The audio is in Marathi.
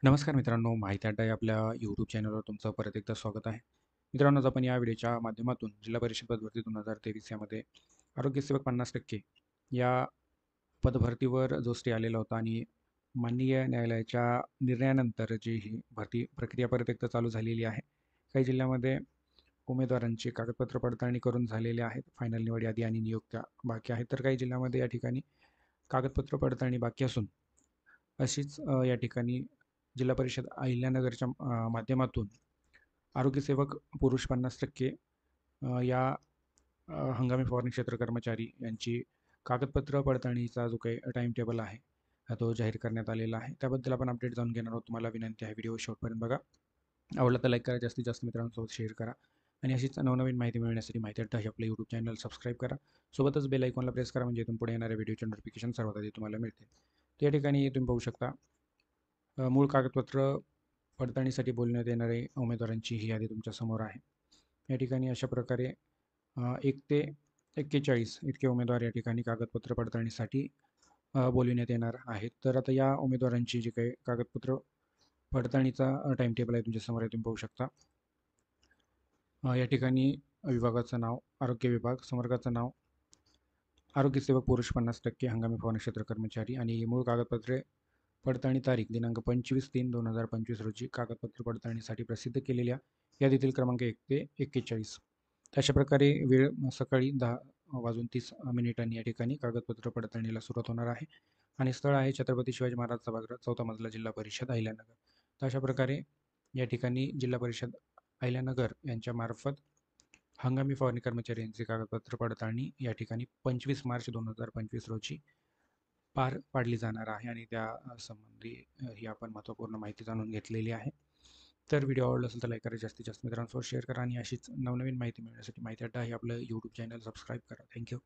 नमस्कार मित्रांनो, माहिती अड्डा या आपल्या यूट्यूब चॅनलवर तुमचं परत एकदा स्वागत आहे. मित्रांनो, आज आपण या व्हिडिओच्या माध्यमातून जिल्हा परिषद पदभरती 2023 यामध्ये आरोग्यसेवक 50% या पदभरतीवर जो स्टे आलेला होता आणि माननीय न्यायालयाच्या निर्णयानंतर जी ही भरती प्रक्रिया परत एकदा चालू झालेली आहे. काही जिल्ह्यामध्ये उमेदवारांची कागदपत्र पडताळणी करून झालेले आहेत. फायनल निवड यादी आणि नियुक्त्या बाकी आहेत. तर काही जिल्ह्यामध्ये या ठिकाणी कागदपत्र पडताळणी बाकी असून अशीच या ठिकाणी जिल्हा परिषद अहिल्यानगरच्या माध्यमातून आरोग्यसेवक पुरुष 50% या हंगामी फवारणी क्षेत्र कर्मचारी यांची कागदपत्र पडताळणीचा जो काही टाईम टेबल आहे तो जाहीर करण्यात आलेला आहे. त्याबद्दल आपण अपडेट जाणून घेणार आहोत. तुम्हाला विनंती आहे व्हिडिओ शेवटपर्यंत बघा. आवडला तर लाईक करा, जास्तीत जास्त मित्रांसोबत शेअर करा आणि अशीच नवनवीन माहिती मिळवण्यासाठी माहिती अड्डा हे आपलं यूट्यूब चॅनल सबस्क्राईब करा. सोबतच बेल आयकॉनला प्रेस करा म्हणजे इथून पुढे येणाऱ्या व्हिडिओचे नोटिफिकेशन सर्वात आधी तुम्हाला मिळतील. त्या ठिकाणी तुम्ही पाहू शकता मूळ कागदपत्र पडताळणीसाठी बोलण्यात येणारे उमेदवारांची ही यादी तुमच्यासमोर आहे. या ठिकाणी अशा प्रकारे 1 ते 41 इतके उमेदवार या ठिकाणी कागदपत्र पडताळणीसाठी बोलविण्यात येणार आहेत. तर आता या उमेदवारांची जी काही कागदपत्र पडताळणीचा टाईम टेबल आहे तुमच्यासमोर आहे, तुम्ही पाहू शकता. या ठिकाणी विभागाचं नाव आरोग्य विभाग, संवर्गाचं नाव आरोग्यसेवक पुरुष 50% हंगामी फवारणी क्षेत्र कर्मचारी आणि मूळ कागदपत्रे पडताळणी तारीख दिनांक 25/3/2025 रोजी कागदपत्र पडताळणीसाठी प्रसिद्ध केलेल्या यादीतील क्रमांक 1 ते 41. अशा प्रकारे वेळ सकाळी 10:30 या ठिकाणी कागदपत्र पडताळणीला सुरुवात होणार आहे आणि स्थळ आहे छत्रपती शिवाजी महाराज सभागृह, 4था मजला, जिल्हा परिषद अहिल्यानगर. तर अशा प्रकारे या ठिकाणी जिल्हा परिषद अहिल्यानगर यांच्यामार्फत हंगामी फवारणी कर्मचारी यांची कागदपत्र पडताळणी या ठिकाणी 25 मार्च 2025 रोजी पार पाडली जाणार आहे आणि त्या संबंधी ही आपण महत्त्वपूर्ण माहिती जाणून घेतलेली आहे. तर व्हिडिओ आवडला असेल तर लाईक करा, जास्तीत जास्त मित्रांसोबत शेअर करा आणि अशीच नवनवीन माहिती मिळण्यासाठी माहिती अड्डा हे आपलं यूट्यूब चॅनल सबस्क्राईब करा. थँक्यू.